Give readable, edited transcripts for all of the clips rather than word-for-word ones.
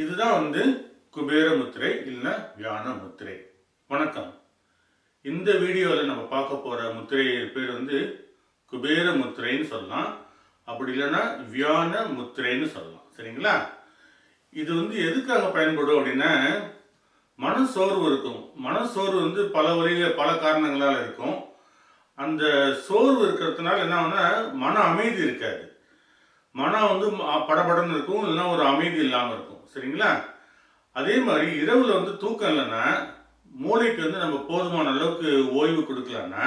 இதுதான் குபேர முத்திரை இல்லைன்னா வியான முத்திரை. வணக்கம். இந்த வீடியோவில் நம்ம பார்க்க போற முத்திரை பேர் குபேர முத்திரைன்னு சொல்லலாம், அப்படி இல்லைன்னா வியான முத்திரைன்னு சொல்லலாம். சரிங்களா? இது எதுக்காக பயன்படும் அப்படின்னா, மனசோர்வு இருக்கும். மனசோர்வு பல வழியில பல காரணங்களால் இருக்கும். அந்த சோர்வு இருக்கிறதுனால என்ன ஆகுனா மன அமைதி இருக்காது. மனம் படபடன்னு இருக்கும், இல்லைன்னா ஒரு அமைதி இல்லாமல் இருக்கும். சரிங்களா? அதே மாதிரி இரவுல தூக்கம் இல்லைன்னா மூளைக்கு நம்ம போதுமான அளவுக்கு ஓய்வு கொடுக்கலன்னா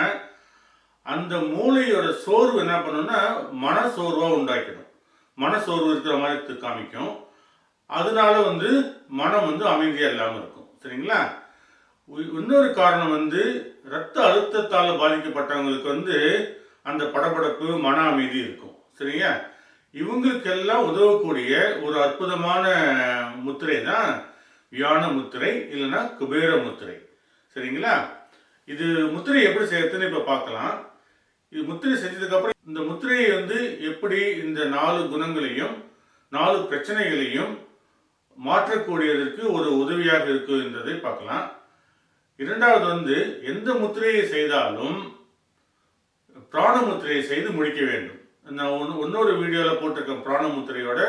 அந்த மூளையோட சோர்வு என்ன பண்ணும்னா மனசோர்வா உண்டாக்கிடும். மனசோர்வு இருக்கிற மாதிரி காமிக்கும். அதனால மனம் அமைதியா இல்லாமல் இருக்கும். சரிங்களா? இன்னொரு காரணம் ரத்த அழுத்தத்தால் பாதிக்கப்பட்டவங்களுக்கு அந்த படபடப்பு மன அமைதி இருக்கும். சரியா? இவங்களுக்கெல்லாம் உதவக்கூடிய ஒரு அற்புதமான முத்திரை தான் வியான முத்திரை இல்லைன்னா குபேர முத்திரை. சரிங்களா? இது முத்திரை எப்படி செய்யறதுன்னு இப்ப பார்க்கலாம். இது முத்திரை செஞ்சதுக்கு அப்புறம் இந்த முத்திரையை எப்படி இந்த 4 குணங்களையும் 4 பிரச்சனைகளையும் மாற்றக்கூடியதற்கு ஒரு உதவியாக இருக்கு என்பதை பார்க்கலாம். இரண்டாவது எந்த முத்திரையை செய்தாலும் பிராண முத்திரையை செய்து முடிக்க வேண்டும். நான் இன்னொரு வீடியோவில் போட்டிருக்கேன் பிராண முத்திரையோட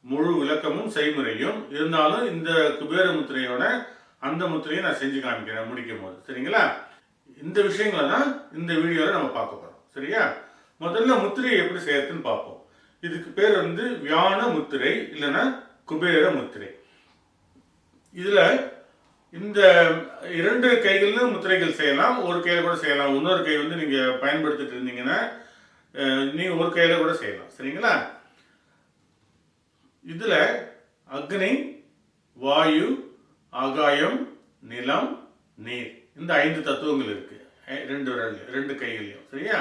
முழு விளக்கமும் செய்முறையும். இருந்தாலும் இந்த குபேர முத்திரையோட அந்த முத்திரையை நான் செஞ்சு காமிக்கிறேன் முடிக்கும் போது. சரிங்களா? இந்த விஷயங்களை தான் இந்த வீடியோவில் நம்ம பார்க்க போகிறோம். சரியா? முதல்ல முத்திரையை எப்படி செய்யறதுன்னு பார்ப்போம். இதுக்கு பேர் வியான முத்திரை இல்லைன்னா குபேர முத்திரை. இதுல இந்த 2 கைகளிலும் முத்திரைகள் செய்யலாம், ஒரு கையில கூட செய்யலாம். இன்னொரு கை நீங்க பயன்படுத்திட்டு இருந்தீங்கன்னா நீங்க ஒரு கையில கூட செய்யலாம். சரிங்களா? இதுல அக்னி, வாயு, ஆகாயம், நிலம், நீர், இந்த 5 தத்துவங்கள் இருக்கு 2 கைகளையும். சரியா?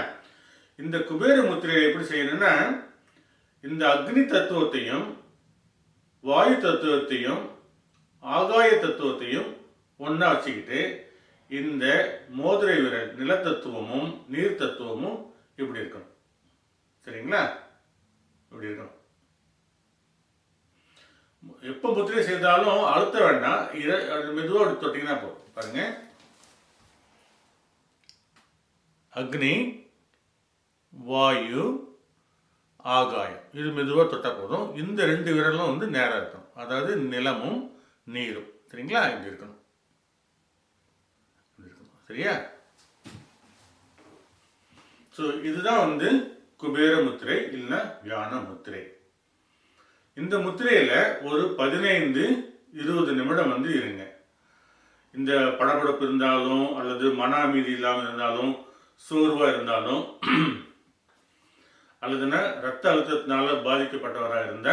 இந்த குபேர முத்திரையை எப்படி செய்யணும்னா, இந்த அக்னி தத்துவத்தையும் வாயு தத்துவத்தையும் ஆகாய தத்துவத்தையும் ஒன்னா வச்சுக்கிட்டு இந்த மோதிரை விரல் நிலத்தத்துவமும் நீர் தத்துவமும் இப்படி இருக்கணும். சரிங்களா? இப்படி இருக்கணும். எப்ப முத்திரை செய்தாலும் அழுத்த வேண்டாம், மெதுவாக அப்படி தொட்டிங்கன்னா போதும். பாருங்க, அக்னி, வாயு, ஆகாயம், இது மெதுவாக தொட்டா போதும். இந்த 2 விரலும் நேரம் இருக்கணும், அதாவது நிலமும் நீரும். சரிங்களா? இப்படி இருக்கணும். சரியா? ஸோ இதுதான் குபேர முத்திரை இல்லைன்னா வியான முத்திரை. இந்த முத்திரையில ஒரு 15-20 நிமிடம் இருங்க. இந்த படபடப்பு இருந்தாலும் அல்லது மன அமைதி இல்லாமல் இருந்தாலும் சோர்வா இருந்தாலும் அல்லதுன்னா ரத்த அழுத்தத்தினால பாதிக்கப்பட்டவராக இருந்த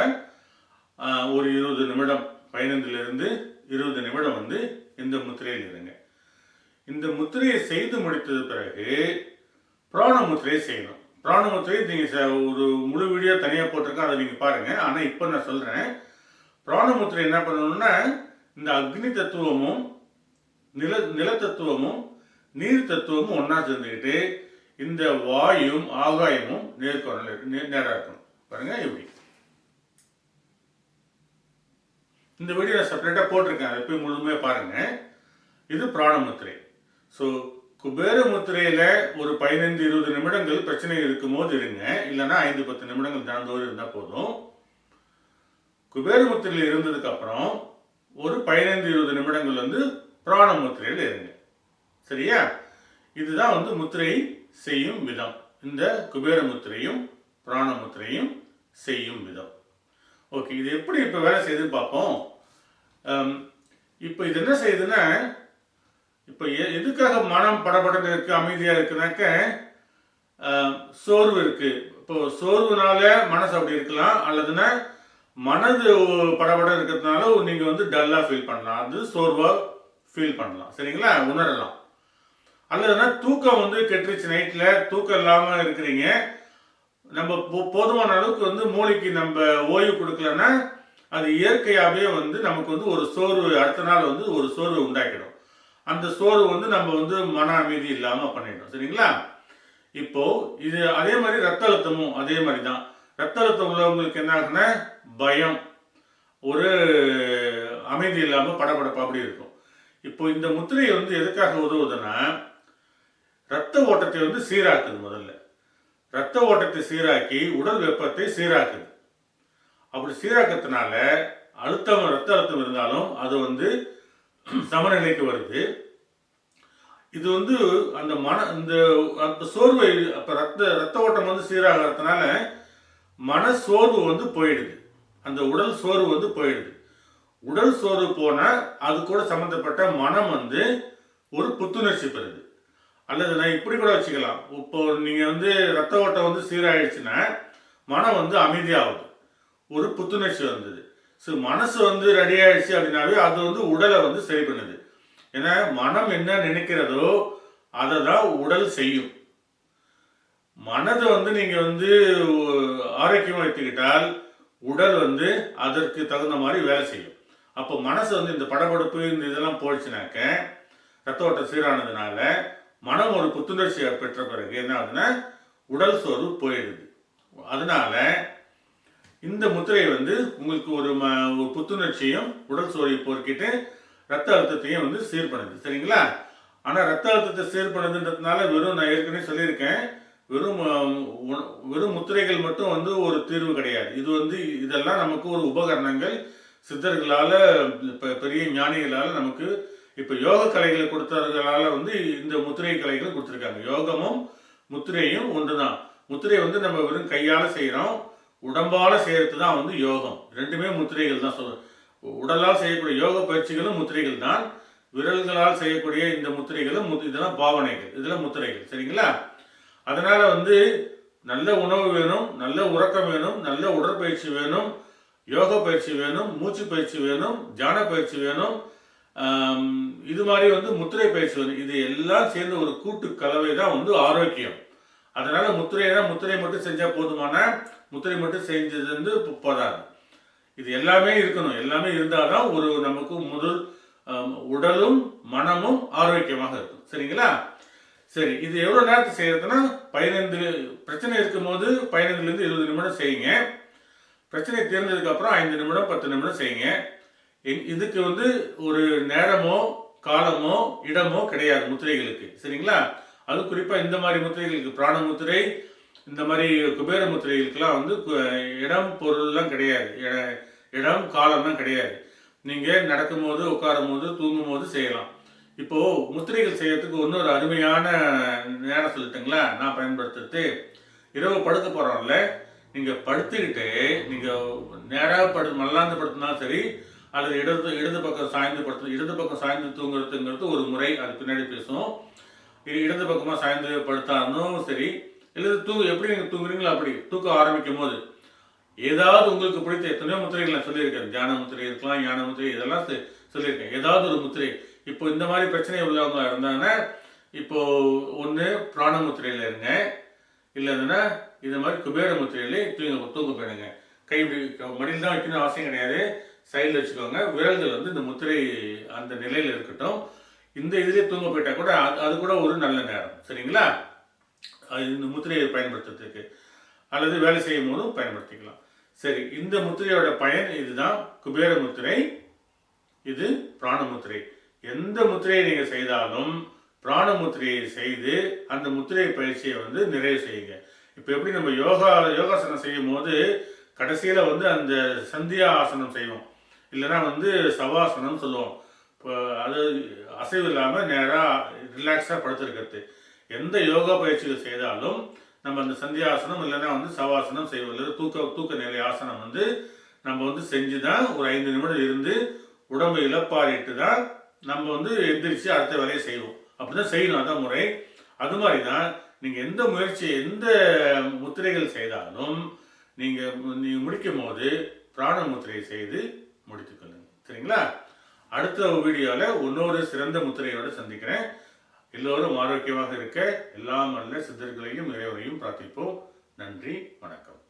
ஒரு 20 நிமிடம் 15-20 நிமிடம் இந்த முத்திரையில் இருங்க. இந்த முத்திரையை செய்து முடித்தது பிறகு பிராண முத்திரையை செய்யணும். பிராண முத்திரையை நீங்க ஒரு முழு வீடியோ தனியாக போட்டிருக்கேன், அதை நீங்க பாருங்க. ஆனால் இப்போ நான் சொல்றேன், பிராண முத்திரை என்ன பண்ணணும்னா இந்த அக்னி தத்துவமும் நில தத்துவமும் நீர் தத்துவமும் ஒன்னா சேர்ந்துக்கிட்டு இந்த வாயும் ஆகாயமும் நேரா இருக்கணும். பாருங்க இப்படி. இந்த வீடியோ செப்பரேட்டா போட்டிருக்கேன், அதை போய் முழுமையா பாருங்க. இது பிராண முத்திரை. ஸோ குபேர முத்திரையில ஒரு 15-20 நிமிடங்கள் பிரச்சனை இருக்கும் போது இருங்க, இல்லைன்னா 5-10 நிமிடங்கள் தாண்டோடு இருந்தா போதும். குபேர முத்திரையில் இருந்ததுக்கு அப்புறம் ஒரு 15-20 நிமிடங்கள் பிராண முத்திரையில் இருங்க. சரியா? இதுதான் முத்திரை செய்யும் விதம். இந்த குபேர முத்திரையும் பிராண முத்திரையும் செய்யும் விதம். ஓகே, இது எப்படி இப்ப வேலை செய்யுதுன்னு பார்ப்போம். இப்போ இது என்ன செய்யுதுன்னா, இப்போ எதுக்காக மனம் படபடன்னு இருக்கு அமைதியா இருக்குனாக்க சோர்வு இருக்கு. இப்போ சோர்வுனால மனசு அப்படி இருக்கலாம், அல்லதுன்னா மனது படபட இருக்கிறதுனால நீங்க டல்லா ஃபீல் பண்ணலாம், அது சோர்வா ஃபீல் பண்ணலாம். சரிங்களா? உணரலாம். அல்லதுன்னா தூக்கம் கெட்டுருச்சு, நைட்ல தூக்கம் இல்லாம இருக்கிறீங்க, நம்ம போதுமான அளவுக்கு மூளைக்கு நம்ம ஓய்வு கொடுக்கலன்னா அது இயற்கையாகவே நமக்கு ஒரு சோர்வு, அடுத்த நாள் ஒரு சோர்வு உண்டாக்கிடும். அந்த சோர்வு நம்ம மன அமைதி இல்லாம பண்ணிடும். சரிங்களா? இப்போ இது அதே மாதிரி ரத்த அழுத்தமும் அதே மாதிரி தான். ரத்த அழுத்தம் உள்ளவங்களுக்கு என்ன ஆகுன்னா பயம், ஒரு அமைதி இல்லாமல் படபடப்பு அப்படி இருக்கும். இப்போ இந்த முத்திரை வந்து எதுக்காக உதவுதுன்னா, ரத்த ஓட்டத்தை வந்து சீராக்குது. முதல்ல ரத்த ஓட்டத்தை சீராக்கி உடல் வெப்பத்தை சீராக்குது. அப்படி சீராக்கிறதுனால ரத்த அழுத்தம் இருந்தாலும் அது வந்து சமநிலைக்கு வருது. இது வந்து அந்த அந்த சோர்வை அப்ப ரத்த ஓட்டம் வந்து சீராகிறதுனால மன சோர்வு வந்து போயிடுது. அந்த உடல் சோர்வு வந்து போயிடுது. உடல் சோர்வு போனா அது கூட சம்பந்தப்பட்ட மனம் வந்து ஒரு புத்துணர்ச்சி பெறுது. அல்லது நான் இப்படி கூட வச்சுக்கலாம். இப்போ நீங்க வந்து ரத்த ஓட்டம் வந்து சீராயிடுச்சுன்னா மனம் வந்து அமைதியாகுது, ஒரு புத்துணர்ச்சி வந்தது. ஸோ மனசு வந்து ரெடி ஆயிடுச்சு அப்படின்னாவே அது வந்து உடலை வந்து சரி பண்ணுது. ஏன்னா மனம் என்ன நினைக்கிறதோ அதை தான் உடல் செய்யும். மனதை வந்து நீங்க வந்து ஆரோக்கியமா வைத்துக்கிட்டால் உடல் வந்து அதற்கு தகுந்த மாதிரி வேலை செய்யும். அப்போ மனசு வந்து இந்த படபடப்பு இந்த இதெல்லாம் போயிடுச்சுனாக்க ரத்த ஓட்டம் சீரானதுனால மனம் ஒரு புத்துணர்ச்சி பெற்ற பிறகு என்ன ஆகுதுன்னா உடல் சோர்வு போயிடுது. அதனால இந்த முத்திரை வந்து உங்களுக்கு ஒரு புத்துணர்ச்சியும் உடல் சோர்வை போக்கிட்டு ரத்த அழுத்தத்தையும் வந்து சீர் பண்ணுது. சரிங்களா? ஆனால் ரத்த அழுத்தத்தை சீர் பண்ணுதுன்றதுனால நான் ஏற்கனவே சொல்லியிருக்கேன், வெறும் முத்திரைகள் மட்டும் வந்து ஒரு தீர்வு கிடையாது. இது வந்து இதெல்லாம் நமக்கு ஒரு உபகரணங்கள், சித்தர்களால் பெரிய ஞானிகளால் நமக்கு இப்போ யோக கலைகளை கொடுத்தவர்களால் வந்து இந்த முத்திரை கலைகள் கொடுத்துருக்காங்க. யோகமும் முத்திரையும் ஒன்று தான். முத்திரை வந்து நம்ம வெறும் கையால் செய்கிறோம், உடம்பால் செய்கிறது தான் வந்து யோகம். ரெண்டுமே முத்திரைகள் தான். உடலால் செய்யக்கூடிய யோக பயிற்சிகளும் முத்திரைகள் தான், விரல்களால் செய்யக்கூடிய இந்த முத்திரைகளும் இதெல்லாம் பாவனைகள், இதெல்லாம் முத்திரைகள். சரிங்களா? அதனால வந்து நல்ல உணவு வேணும், நல்ல உறக்கம் வேணும், நல்ல உடற்பயிற்சி வேணும், யோக பயிற்சி வேணும், மூச்சு பயிற்சி வேணும், தியான பயிற்சி வேணும், இது மாதிரி வந்து முத்திரை பயிற்சி வேணும். இது எல்லாம் சேர்ந்த ஒரு கூட்டு கலவை தான் வந்து ஆரோக்கியம். அதனால முத்திரை மட்டும் செஞ்சா போதுமான, முத்திரை மட்டும் செஞ்சது வந்து போதாது. இது எல்லாமே இருக்கணும். எல்லாமே இருந்தால்தான் ஒரு நமக்கு உடலும் மனமும் ஆரோக்கியமாக இருக்கும். சரிங்களா? சரி, இது எவ்வளவு நேரத்தை செய்யறதுன்னா 15 பிரச்சனை இருக்கும் போது 15 to 20 நிமிடம் செய்யுங்க. பிரச்சனை தீர்ந்ததுக்கு அப்புறம் 5 நிமிடம் 10 நிமிடம் செய்யுங்க. இதுக்கு வந்து ஒரு நேரமோ காலமோ இடமோ கிடையாது முத்திரைகளுக்கு. சரிங்களா? அது குறிப்பா இந்த மாதிரி முத்திரைகளுக்கு, பிராண முத்திரை, இந்த மாதிரி குபேர முத்திரைகளுக்கெல்லாம் வந்து இடம் பொருள்லாம் கிடையாது, இடம் காலம்லாம் கிடையாது. நீங்க நடக்கும் போது, உட்காரும் போது, தூங்கும் போது செய்யலாம். இப்போ முத்திரைகள் செய்யறதுக்கு இன்னொரு அருமையான நேரம் சொல்லிட்டுங்களா நான் பயன்படுத்துறது. இரவு படுக்க போறோம்ல, நீங்க படுத்துக்கிட்டு நீங்க நேராக மல்லாந்து படுத்தினாலும் சரி, அல்லது இடது பக்கம் சாய்ந்து படுத்து, இடது பக்கம் சாய்ந்து தூங்குறதுங்கிறது ஒரு முறை, அது பின்னாடி பேசுவோம். இடது பக்கமா சாய்ந்து படுத்தாலும் சரி, இல்லை எப்படி நீங்க தூங்குறீங்களோ அப்படி தூக்க ஆரம்பிக்கும் போது ஏதாவது உங்களுக்கு பிடித்த எத்தனையோ முத்திரைகள் நான் சொல்லியிருக்கேன். தியான முத்திரை இருக்கலாம், ஞான முத்திரை, இதெல்லாம் சொல்லியிருக்கேன். ஏதாவது ஒரு முத்திரை. இப்போ இந்த மாதிரி பிரச்சனை உள்ளவங்க இருந்தாங்கன்னா இப்போ ஒன்று பிராண முத்திரையில் இருங்க, இல்லைன்னா இது மாதிரி குபேர முத்திரையிலே தூங்க போயிடுங்க. கை மடியில் தான் வைக்கணும் அவசியம் கிடையாது, சைடில் வச்சுக்கோங்க. விரல்கள் வந்து இந்த முத்திரை அந்த நிலையில் இருக்கட்டும். இந்த இதிலே தூங்க போயிட்டா கூட அது கூட ஒரு நல்ல நேரம். சரிங்களா? இந்த முத்திரையை பயன்படுத்துறதுக்கு அல்லது வேலை செய்யும் போதும் பயன்படுத்திக்கலாம். சரி, இந்த முத்திரையோட பயன் இதுதான். குபேர முத்திரை, இது பிராண முத்திரை. எந்த முத்திரையை நீங்க செய்தாலும் பிராண முத்திரையை செய்து அந்த முத்திரை பயிற்சியை வந்து நிறைவு செய்யுங்க. இப்போ எப்படி நம்ம யோகாசனம் செய்யும் போது கடைசியில வந்து அந்த சந்தியா ஆசனம் செய்வோம், இல்லைன்னா வந்து சவாசனம் சொல்லுவோம். இப்போ அது அசைவு இல்லாமல் நேராக ரிலாக்ஸாக படுத்திருக்கிறது. எந்த யோகா பயிற்சிகள் செய்தாலும் நம்ம அந்த சந்தியாசனம் இல்லைன்னா வந்து சவாசனம் செய்வோம், இல்லை தூக்க நிலை ஆசனம் வந்து நம்ம வந்து செஞ்சு தான் ஒரு 5 நிமிடம் இருந்து உடம்பு இழப்பாரிட்டு தான் நம்ம வந்து எந்திரிச்சு அடுத்த வேலையை செய்வோம். அப்படிதான் செய்யணும், அதான் முறை. அது மாதிரி தான் நீங்கள் எந்த முயற்சி, எந்த முத்திரைகள் செய்தாலும் நீங்கள் முடிக்கும் போது பிராண முத்திரையை செய்து முடித்துக்கொள்ளுங்க. சரிங்களா? அடுத்த வீடியோவில் இன்னொரு சிறந்த முத்திரையோடு சந்திக்கிறேன். எல்லோரும் ஆரோக்கியமாக இருக்க எல்லாம் நல்ல சித்தர்களையும் இறைவனையும் பிரார்த்திப்போம். நன்றி, வணக்கம்.